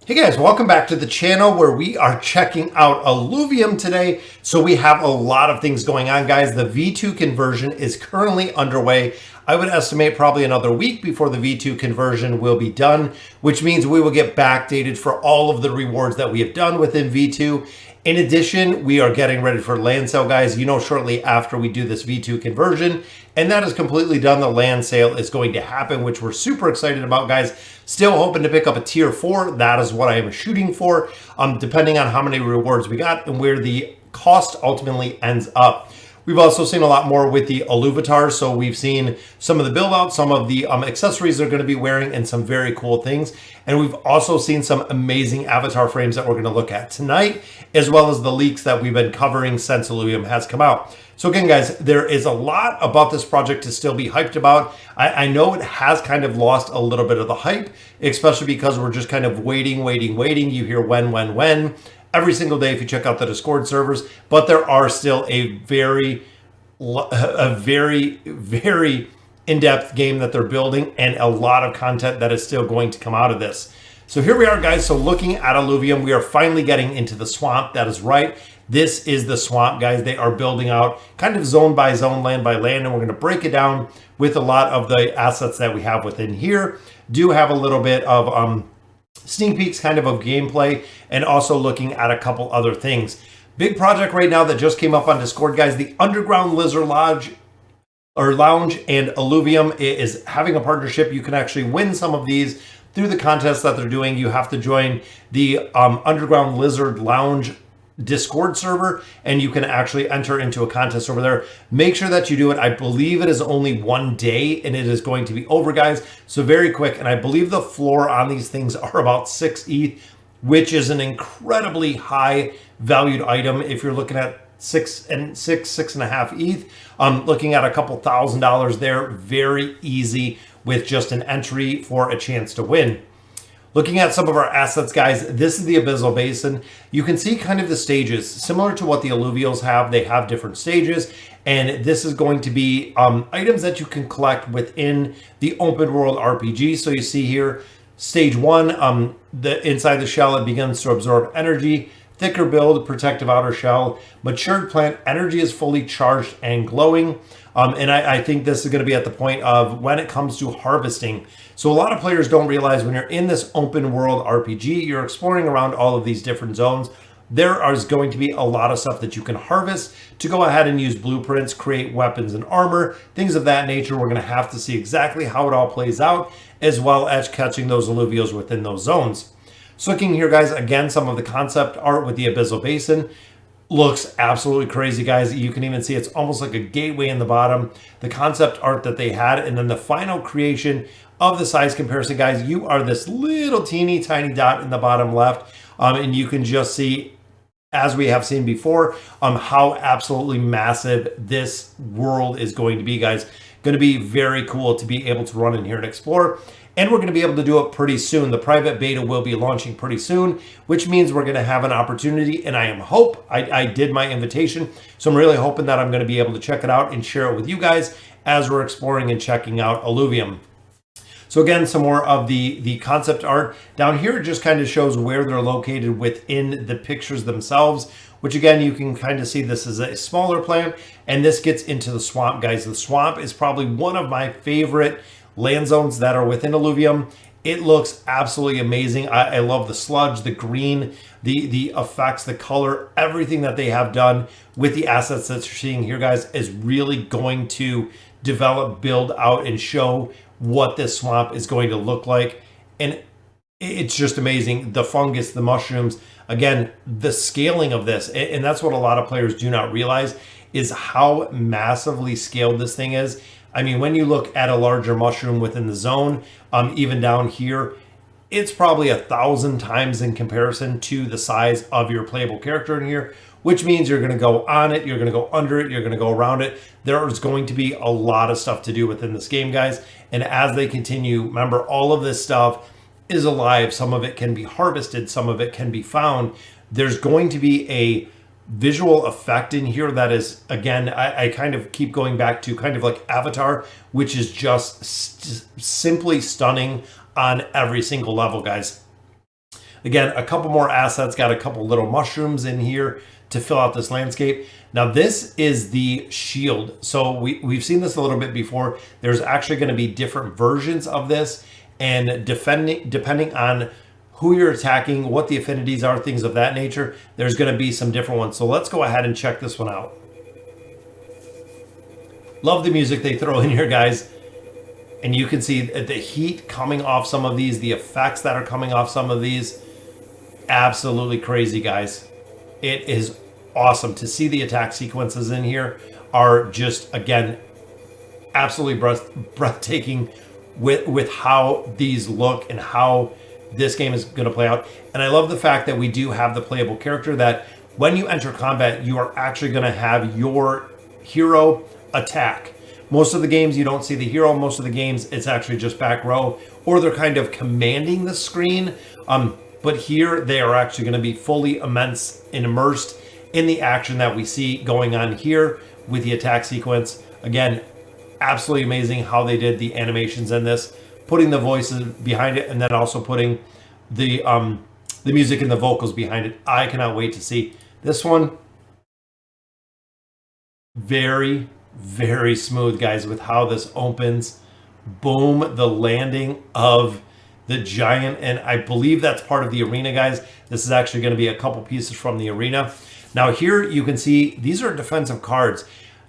Hey guys, welcome back to the channel where we are checking out Illuvium today. So we have a lot of things going on, guys. The V2 conversion is currently underway. I would estimate probably another week before the V2 conversion will be done, which means we will get backdated for all of the rewards that we have done within V2. In addition, we are getting ready for land sale, guys. You know, shortly after we do this V2 conversion, and that is completely done, the land sale is going to happen, which we're super excited about, guys. Still hoping to pick up a tier 4. That is what I am shooting for, depending on how many rewards we got and where the cost ultimately ends up. We've also seen a lot more with the Illuvitar, so we've seen some of the build out, some of the accessories they're going to be wearing, and some very cool things. And we've also seen some amazing avatar frames that we're going to look at tonight, as well as the leaks that we've been covering since Illuvium has come out. So again, guys, there is a lot about this project to still be hyped about. I know it has kind of lost a little bit of the hype, especially because we're just kind of waiting. You hear when. Every single day if you check out the Discord servers, but there are still a very in-depth game that they're building and a lot of content that is still going to come out of this. So here we are, guys. So looking at Illuvium, we are finally getting into the swamp. That is right. This is the swamp, guys. They are building out kind of zone by zone, land by land, and we're going to break it down with a lot of the assets that we have within here. Do have a little bit of sneak peeks kind of gameplay, and also looking at a couple other things. Big project right now that just came up on Discord, guys. The Underground Lizard Lounge and Illuvium is having a partnership. You can actually win some of these through the contests that they're doing. You have to join the Underground Lizard Lounge Discord server, and you can actually enter into a contest over there. Make sure that you do it. I believe it is only 1 day and it is going to be over, guys, so very quick. And I believe the floor on these things are about 6 ETH, which is an incredibly high valued item. If you're looking at 6.5 ETH, looking at a couple $1,000s there, very easy with just an entry for a chance to win. Looking at some of our assets, guys, this is the Abyssal Basin. You can see kind of the stages, similar to what the Alluvials have. They have different stages, and this is going to be items that you can collect within the open world RPG. So you see here, stage 1, inside the shell, it begins to absorb energy. Thicker build, protective outer shell. Matured plant, energy is fully charged and glowing. And I think this is going to be at the point of when it comes to harvesting. So a lot of players don't realize when you're in this open world RPG, you're exploring around all of these different zones. There is going to be a lot of stuff that you can harvest to go ahead and use blueprints, create weapons and armor, things of that nature. We're going to have to see exactly how it all plays out, as well as catching those alluvials within those zones. So looking here, guys, again, some of the concept art with the Abyssal Basin looks absolutely crazy, guys. You can even see it's almost like a gateway in the bottom, the concept art that they had, and then the final creation of the size comparison, guys. You are this little teeny tiny dot in the bottom left, and you can just see, as we have seen before, how absolutely massive this world is going to be, guys. Going to be very cool to be able to run in here and explore. And we're going to be able to do it pretty soon. The private beta will be launching pretty soon, which means we're going to have an opportunity. And I did my invitation, so I'm really hoping that I'm going to be able to check it out and share it with you guys as we're exploring and checking out Illuvium. So again, some more of the concept art. Down here, it just kind of shows where they're located within the pictures themselves, which again, you can kind of see this is a smaller plant, and this gets into the swamp, guys. The swamp is probably one of my favorite land zones that are within Illuvium. It looks absolutely amazing. I love the sludge, the green, the effects, the color, everything that they have done with the assets that you're seeing here, guys, is really going to develop, build out, and show what this swamp is going to look like. And it's just amazing. The fungus, the mushrooms, again, the scaling of this, and that's what a lot of players do not realize, is how massively scaled this thing is. I mean, when you look at a larger mushroom within the zone, even down here, it's probably 1,000 times in comparison to the size of your playable character in here, which means you're going to go on it, you're going to go under it, you're going to go around it. There is going to be a lot of stuff to do within this game, guys. And as they continue, remember, all of this stuff is alive. Some of it can be harvested, some of it can be found. There's going to be a visual effect in here that is, again, I kind of keep going back to kind of like Avatar, which is just simply stunning on every single level, guys. Again, a couple more assets, got a couple little mushrooms in here to fill out this landscape. Now this is the shield. So we've seen this a little bit before. There's actually going to be different versions of this, and depending on who you're attacking, what the affinities are, things of that nature, there's going to be some different ones. So let's go ahead and check this one out. Love the music they throw in here, guys. And you can see the heat coming off some of these, the effects that are coming off some of these. Absolutely crazy, guys. It is awesome to see. The attack sequences in here are just, again, absolutely breathtaking with how these look and how this game is going to play out. And I love the fact that we do have the playable character, that when you enter combat, you are actually going to have your hero attack. Most of the games you don't see the hero. Most of the games it's actually just back row, or they're kind of commanding the screen. But here they are actually going to be fully immense and immersed in the action that we see going on here with the attack sequence. Again, absolutely amazing how they did the animations in this, putting the voices behind it, and then also putting the music and the vocals behind it. I cannot wait to see this one. Very, very smooth, guys, with how this opens. Boom, the landing of the giant, and I believe that's part of the arena, guys. This is actually going to be a couple pieces from the arena. Now here you can see these are defensive cards.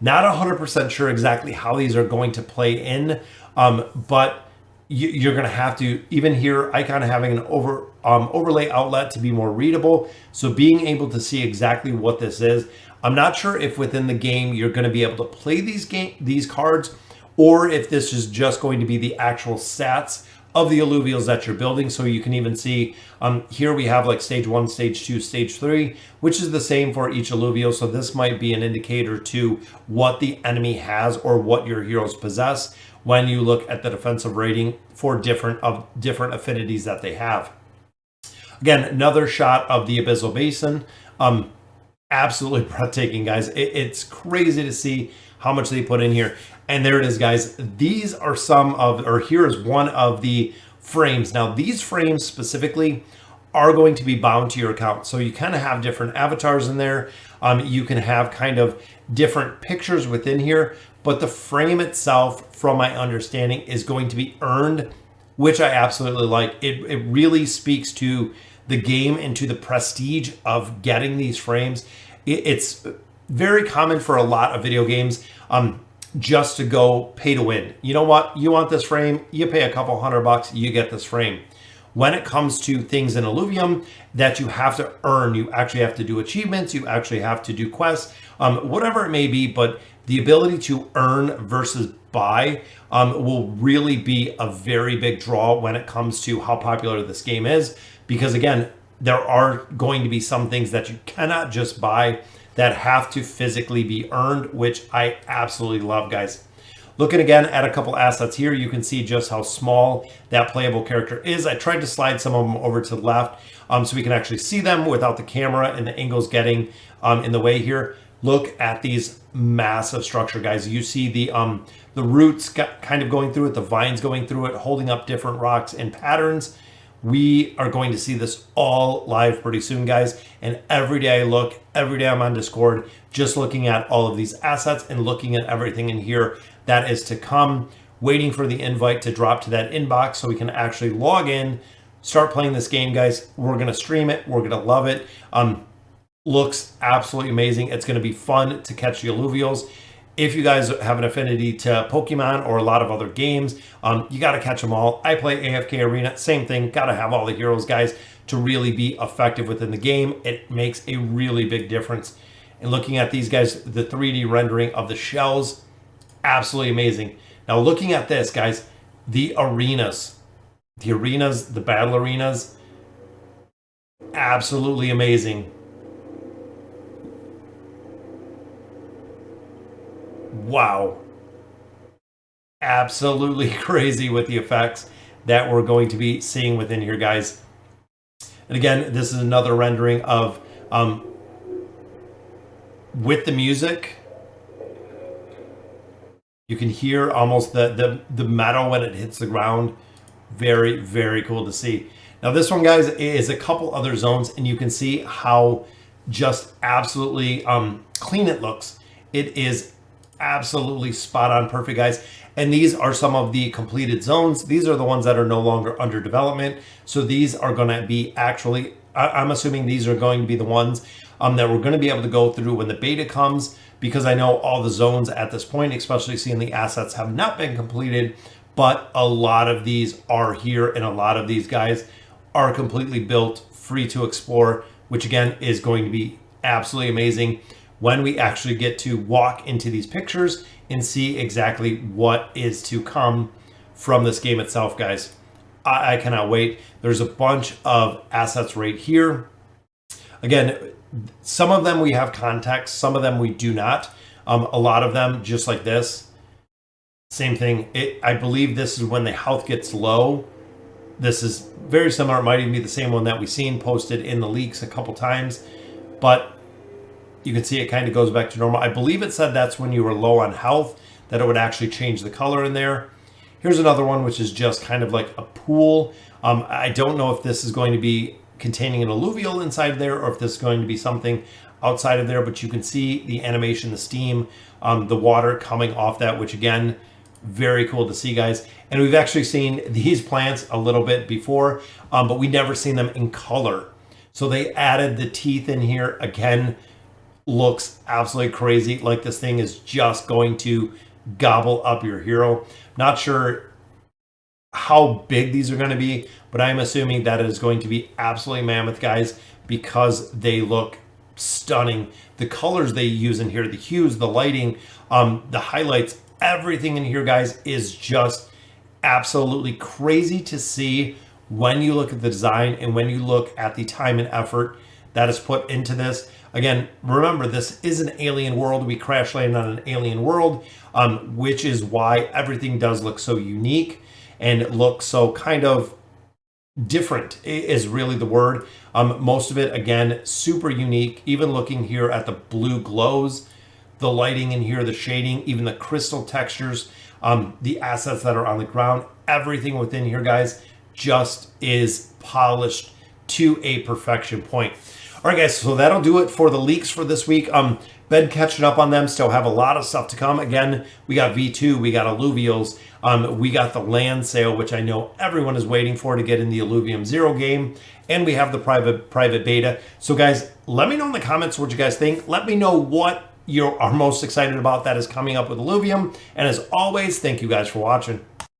Not 100% sure exactly how these are going to play in, but you're going to have to, even here, I kind of having an overlay outlet to be more readable. So being able to see exactly what this is. I'm not sure if within the game you're going to be able to play these cards, or if this is just going to be the actual stats of the alluvials that you're building. So you can even see here we have like stage 1, stage 2, stage 3, which is the same for each alluvial. So this might be an indicator to what the enemy has or what your heroes possess when you look at the defensive rating for different affinities that they have. Again, another shot of the Abyssal Basin. Absolutely breathtaking, guys. It's crazy to see how much they put in here. And there it is, guys. These are some of, or here is one of the frames. Now, these frames specifically are going to be bound to your account. So you kind of have different avatars in there. You can have kind of different pictures within here, but the frame itself, from my understanding, is going to be earned, which I absolutely like. It really speaks to the game and to the prestige of getting these frames. It's very common for a lot of video games just to go pay to win. You know what? You want this frame, you pay a couple $100, you get this frame. When it comes to things in Illuvium that you have to earn, you actually have to do achievements, you actually have to do quests, whatever it may be, but the ability to earn versus buy will really be a very big draw when it comes to how popular this game is. Because again, there are going to be some things that you cannot just buy, that have to physically be earned, which I absolutely love, guys. Looking again at a couple assets here, you can see just how small that playable character is. I tried to slide some of them over to the left so we can actually see them without the camera and the angles getting in the way here. Look at these massive structure, guys. You see the roots kind of going through it, the vines going through it, holding up different rocks and patterns. We are going to see this all live pretty soon, guys. And every day I look, every day I'm on Discord, just looking at all of these assets and looking at everything in here that is to come, waiting for the invite to drop to that inbox so we can actually log in, start playing this game, guys. We're going to stream it. We're going to love it. Looks absolutely amazing. It's going to be fun to catch the alluvials. If you guys have an affinity to Pokemon or a lot of other games, you got to catch them all. I play AFK Arena, same thing. Got to have all the heroes, guys, to really be effective within the game. It makes a really big difference. And looking at these guys, the 3D rendering of the shells, absolutely amazing. Now looking at this, guys, the arenas, the battle arenas, absolutely amazing. Wow. Absolutely crazy with the effects that we're going to be seeing within here, guys. And again, this is another rendering of with the music. You can hear almost the metal when it hits the ground. Very, very cool to see. Now this one, guys, is a couple other zones, and you can see how just absolutely clean it looks. It is absolutely spot on perfect, guys. And these are some of the completed zones. These are the ones that are no longer under development. So these are going to be actually, I'm assuming these are going to be the ones that we're going to be able to go through when the beta comes, because I know all the zones at this point, especially seeing the assets, have not been completed, but a lot of these are here, and a lot of these guys are completely built, free to explore, which again is going to be absolutely amazing when we actually get to walk into these pictures and see exactly what is to come from this game itself, guys. I cannot wait. There's a bunch of assets right here. Again, some of them we have context, some of them we do not. A lot of them, just like this, same thing. I believe this is when the health gets low. This is very similar. It might even be the same one that we've seen posted in the leaks a couple times, but you can see it kind of goes back to normal. I believe it said that's when you were low on health, that it would actually change the color in there. Here's another one, which is just kind of like a pool. I don't know if this is going to be containing an alluvial inside there, or if this is going to be something outside of there, but you can see the animation, the steam, the water coming off that, which again, very cool to see, guys. And we've actually seen these plants a little bit before, but we never seen them in color. So they added the teeth in here. Again, looks absolutely crazy. Like this thing is just going to gobble up your hero. Not sure how big these are going to be, but I'm assuming that it is going to be absolutely mammoth, guys, because they look stunning. The colors they use in here, the hues, the lighting, the highlights, everything in here, guys, is just absolutely crazy to see when you look at the design and when you look at the time and effort that is put into this. Again, remember, this is an alien world. We crash land on an alien world, which is why everything does look so unique and it looks so kind of different is really the word. Most of it, again, super unique. Even looking here at the blue glows, the lighting in here, the shading, even the crystal textures, the assets that are on the ground, everything within here, guys, just is polished to a perfection point. All right, guys, so that'll do it for the leaks for this week. Been catching up on them, still have a lot of stuff to come. Again, we got V2, we got Alluvials, we got the land sale, which I know everyone is waiting for to get in the Illuvium 0 game, and we have the private beta. So guys, let me know in the comments what you guys think. Let me know what you are most excited about that is coming up with Illuvium. And as always, thank you guys for watching.